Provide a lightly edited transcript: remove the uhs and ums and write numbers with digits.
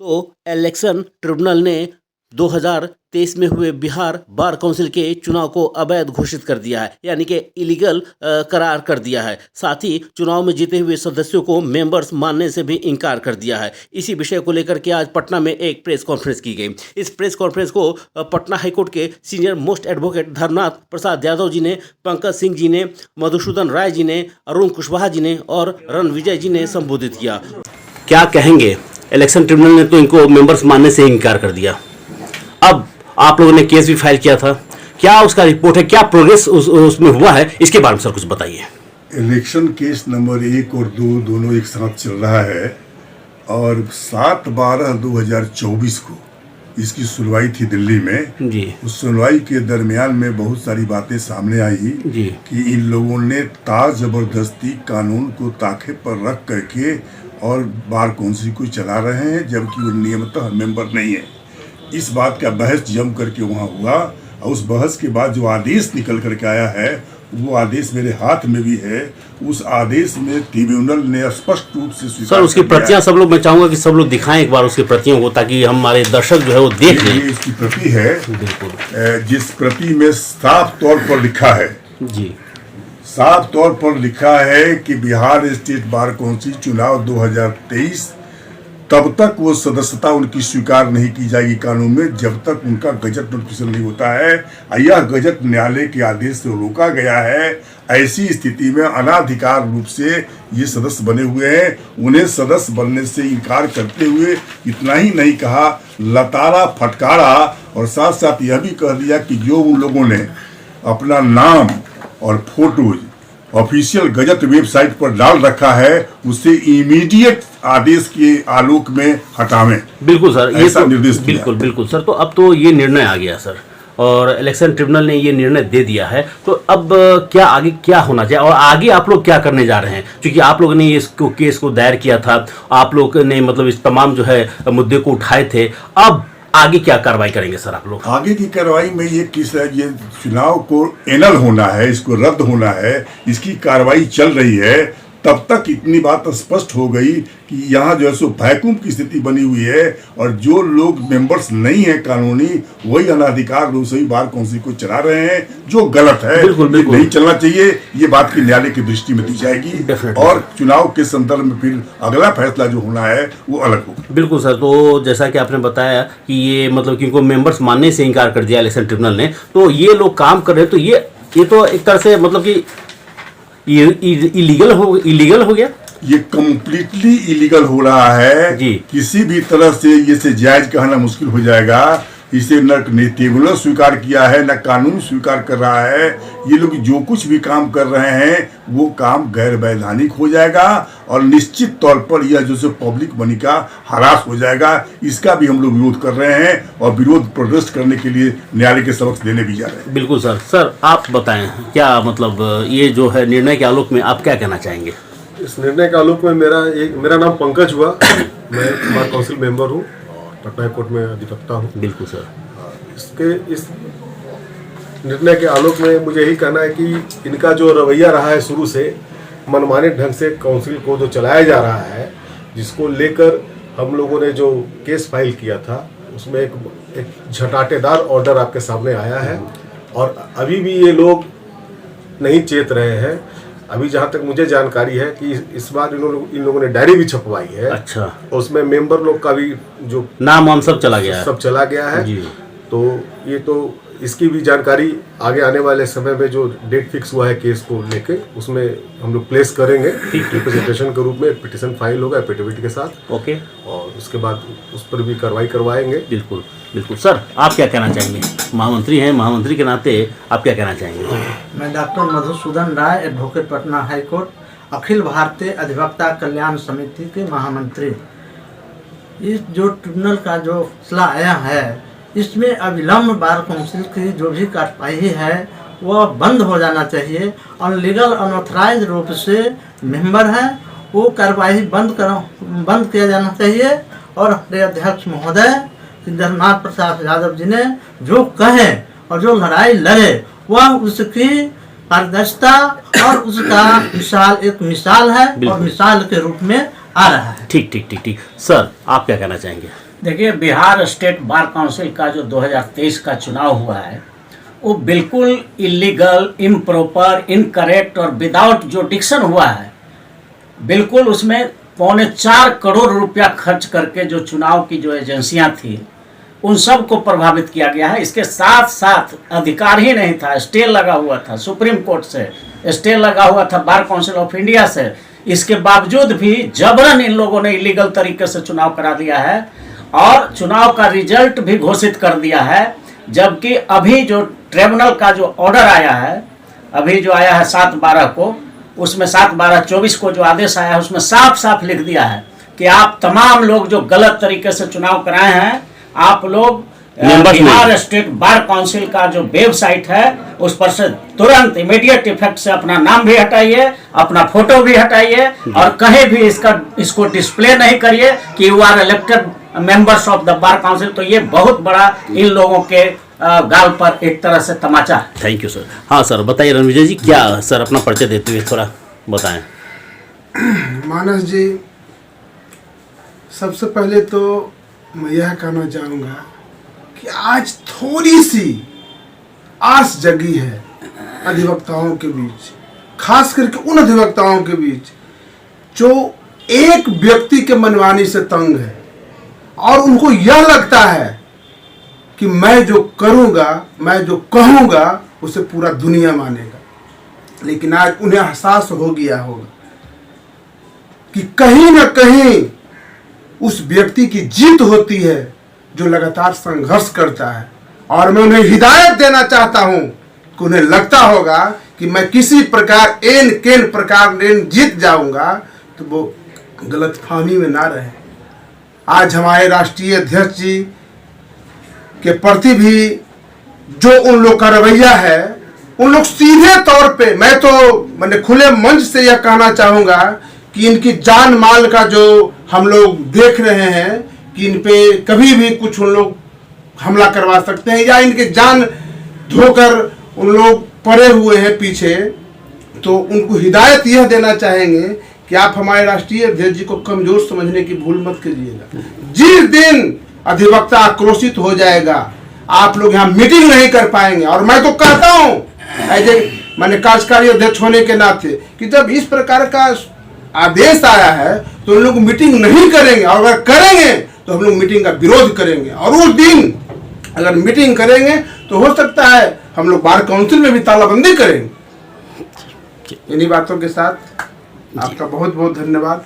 तो election tribunal ने 2023 में हुए बिहार बार काउंसिल के चुनाव को अवैध घोषित कर दिया है, यानी कि इलीगल करार कर दिया है। साथ ही चुनाव में जीते हुए सदस्यों को मेंबर्स मानने से भी इनकार कर दिया है। इसी विषय को लेकर के आज पटना में एक प्रेस कॉन्फ्रेंस की गई। इस प्रेस कॉन्फ्रेंस को पटना हाईकोर्ट के senior most advocate Dharmanath Prasad Yadav ji ने, पंकज सिंह जी ने, मधुसूदन राय जी ने, अरुण कुशवाहा जी ने और रणविजय जी ने संबोधित किया। क्या कहेंगे? इलेक्शन ट्रिब्यूनल ने तो इनको मेंबर्स मानने से इनकार कर दिया। अब आप लोगों ने केस भी फाइल किया था, क्या उसका रिपोर्ट है, क्या प्रोग्रेस उसमें हुआ है, इसके बारे में सर कुछ बताइए। इलेक्शन केस नंबर 1 और 2 दोनों एक साथ चल रहा है और 7/12/2024 को इसकी सुनवाई थी दिल्ली में जी। उस सुनवाई के दरमियान में बहुत सारी बातें सामने आई जी। कि इन लोगों ने जबरदस्ती कानून को ताखे पर रख करके और बार काउंसिल को चला रहे हैं, जबकि वो नियमतः मेंबर नहीं है। इस बात का बहस जम करके वहाँ हुआ और उस बहस के बाद जो आदेश निकल करके आया है, वो आदेश मेरे हाथ में भी है। उस आदेश में ट्रिब्यूनल ने स्पष्ट रूप से स्वीकार सर उसकी प्रतियां सब लोग, मैं चाहूंगा कि सब लोग दिखाएं एक बार उसकी प्रतियों को, ताकि हमारे दर्शक जो है वो देख लें। ये इसकी प्रति है, बिल्कुल, जिस प्रति में साफ तौर पर लिखा है जी, साफ तौर पर लिखा है कि बिहार स्टेट बार काउंसिल चुनाव 2023 तब तक वो सदस्यता उनकी स्वीकार नहीं की जाएगी कानून में, जब तक उनका गजट नोटिफिकेशन नहीं होता है। यह गजट न्यायालय के आदेश से रोका गया है। ऐसी स्थिति में अनाधिकार रूप से ये सदस्य बने हुए हैं। उन्हें सदस्य बनने से इनकार करते हुए इतना ही नहीं कहा, लताड़ा फटकारा और साथ साथ यह भी कह दिया कि जो उन लोगों ने अपना नाम और फोटोज ऑफिशियल गजट वेबसाइट पर डाल रखा है उसे इमीडिएट आदेश के आलोक में हटावें। बिल्कुल सर, ये ऐसा तो निर्देश दिया। बिल्कुल बिल्कुल सर। तो अब तो ये निर्णय आ गया सर, और इलेक्शन ट्रिब्यूनल ने ये निर्णय दे दिया है, तो अब क्या आगे क्या होना चाहिए और आगे आप लोग क्या करने जा रहे हैं? क्योंकि आप लोगों ने इसको केस को दायर किया था, आप लोग ने मतलब इस तमाम जो है मुद्दे को उठाए थे। अब आगे क्या कार्रवाई करेंगे सर आप लोग? आगे की कार्रवाई में ये ये चुनाव को एनल होना है, इसको रद्द होना है, इसकी कार्रवाई चल रही है। तब तक इतनी बात स्पष्ट हो गई कि यहाँ जो है सो वैक्यूम की स्थिति बनी हुई है और जो लोग मेंबर्स नहीं है कानूनी, वही अनाधिकार रूप से बार काउंसिल को चला रहे हैं, जो गलत है। बिल्कुल, बिल्कुल। नहीं चलना चाहिए। ये बात की न्यायालय की दृष्टि में दी जाएगी और चुनाव के संदर्भ में फिर अगला फैसला जो होना है वो अलग होगा। बिल्कुल सर। तो जैसा कि आपने बताया कि ये मतलब कि इनको मेंबर्स मानने से इनकार कर दिया इलेक्शन ट्रिब्यूनल ने, तो ये लोग काम कर रहे हैं, तो ये तो एक तरह से मतलब कि इलीगल हो गया। ये कम्प्लीटली इलीगल हो रहा है जी। किसी भी तरह से इसे जायज कहना मुश्किल हो जाएगा। इसे न ट्रिब्यूनल स्वीकार किया है, न कानून स्वीकार कर रहा है। ये लोग जो कुछ भी काम कर रहे हैं वो काम गैर वैधानिक हो जाएगा और निश्चित तौर पर यह जो से पब्लिक मनी का हरास हो जाएगा। इसका भी हम लोग विरोध कर रहे हैं और विरोध प्रदर्शित करने के लिए न्यायालय के समक्ष देने भी जा रहे हैं। बिल्कुल सर। सर आप बताएं, क्या मतलब ये जो है निर्णय के आलोक में आप क्या कहना चाहेंगे? इस निर्णय के आलोक में मेरा नाम पंकज हुआ, मैं बार काउंसिल मेंबर हूँ, पटना कोर्ट में अधिवक्ता हूँ। बिल्कुल सर। इस निर्णय के आलोक में मुझे यही कहना है कि इनका जो रवैया रहा है शुरू से, मनमाने ढंग से काउंसिल को जो चलाया जा रहा है, जिसको लेकर हम लोगों ने जो केस फाइल किया था उसमें एक झटाटेदार ऑर्डर आपके सामने आया है और अभी भी ये लोग नहीं चेत रहे हैं। अभी जहाँ तक मुझे जानकारी है कि इस बार इन लोगों ने डायरी भी छपवाई है। अच्छा। उसमें मेंबर लोग का भी जो नाम सब चला गया है जी। तो ये तो इसकी भी जानकारी आगे आने वाले समय में जो डेट फिक्स हुआ है केस को लेके, उसमें हम लोग प्लेस करेंगे रिप्रेजेंटेशन के रूप में। पिटीशन फाइल होगा एफिडेविट के साथ। ओके। और उसके बाद उस पर भी कार्रवाई करवाएंगे। बिल्कुल बिल्कुल। सर आप क्या कहना चाहेंगे? महामंत्री हैं, महामंत्री के नाते आप क्या कहना चाहेंगे? मैं डॉक्टर मधुसूदन राय, एडवोकेट, पटना हाईकोर्ट, अखिल भारतीय अधिवक्ता कल्याण समिति के महामंत्री। इस जो ट्रिब्यूनल का जो फैसला आया है, इसमें अविलंब बार काउंसिल की जो भी कार्रवाई है वह बंद हो जाना चाहिए। अनलीगल अनऑथराइज रूप से मेंबर है, वो कार्रवाई बंद किया जाना चाहिए। और हमारे अध्यक्ष महोदय धर्मनाथ प्रसाद यादव जी ने जो कहे और जो लड़ाई लड़े, वह उसकी पारदर्शिता और उसका एक मिसाल है और मिसाल के रूप में आ रहा है। ठीक। सर आप क्या कहना चाहेंगे? देखिए, बिहार स्टेट बार काउंसिल का जो 2023 का चुनाव हुआ है वो बिल्कुल इलीगल, इम्प्रॉपर, इनकरेक्ट और विदाउट जुडिक्शन हुआ है। बिल्कुल उसमें 4.25 करोड़ रुपया खर्च करके जो चुनाव की जो एजेंसियां थी उन सब को प्रभावित किया गया है। इसके साथ साथ अधिकार ही नहीं था, स्टे लगा हुआ था सुप्रीम कोर्ट से, स्टे लगा हुआ था बार काउंसिल ऑफ इंडिया से। इसके बावजूद भी जबरन इन लोगों ने इलीगल तरीके से चुनाव करा दिया है और चुनाव का रिजल्ट भी घोषित कर दिया है। जबकि अभी जो ट्रिब्यूनल का जो ऑर्डर आया है, अभी जो आया है 7/12 को, उसमें 7/12/24 को जो आदेश आया है उसमें साफ साफ लिख दिया है कि आप तमाम लोग जो गलत तरीके से चुनाव कराए हैं, आप लोग बिहार स्टेट बार काउंसिल का जो वेबसाइट है उस पर से तुरंत इमीडिएट इफेक्ट से अपना नाम भी हटाइए, अपना फोटो भी हटाइए और कहीं भी इसको डिस्प्ले नहीं करिए कि you are elected members of the bar council. तो ये बहुत बड़ा इन लोगों के गाल पर एक तरह से तमाचा है। Thank you sir. हाँ सर, बताइए रणविजय जी, क्या सर अपना परिचय देते हुए थोड़ा बताएं। मानस जी, सबसे पहले तो मैं यह कहना चाहूँगा कि आज थोड़ी सी आस जगी है अधिवक्ताओं के बीच, खास करके उन अधिवक्ताओं के बीच जो एक व्यक्ति के मनमानी से तंग है और उनको यह लगता है कि मैं जो करूँगा, मैं जो कहूँगा उसे पूरा दुनिया मानेगा। लेकिन आज उन्हें एहसास हो गया होगा कि कहीं ना कहीं उस व्यक्ति की जीत होती है जो लगातार संघर्ष करता है। और मैं उन्हें हिदायत देना चाहता हूं कि उन्हें लगता होगा कि मैं किसी प्रकार केन प्रकार जीत जाऊंगा, तो वो गलतफहमी में ना रहे। आज हमारे राष्ट्रीय अध्यक्ष जी के प्रति भी जो उन लोग का रवैया है, उन लोग सीधे तौर पे, मैंने खुले मंच से यह कहना चाहूँगा कि इनकी जान माल का जो हम लोग देख रहे हैं कि इन पे कभी भी कुछ उन लोग हमला करवा सकते हैं या इनके जान धोकर उन लोग पड़े हुए हैं पीछे, तो उनको हिदायत यह देना चाहेंगे कि आप हमारे राष्ट्रीय अध्यक्ष जी को कमजोर समझने की भूल मत करिएगा। जिस दिन अधिवक्ता आक्रोशित हो जाएगा, आप लोग यहाँ मीटिंग नहीं कर पाएंगे। और मैं तो कहता हूँ मैंने कार्यकारी अध्यक्ष होने के नाते कि जब इस प्रकार का आदेश आया है तो उन लोग मीटिंग नहीं करेंगे, और अगर करेंगे तो हम लोग मीटिंग का विरोध करेंगे। और उस दिन अगर मीटिंग करेंगे तो हो सकता है हम लोग बार काउंसिल में भी तालाबंदी करेंगे। इन्हीं बातों के साथ आपका बहुत बहुत धन्यवाद।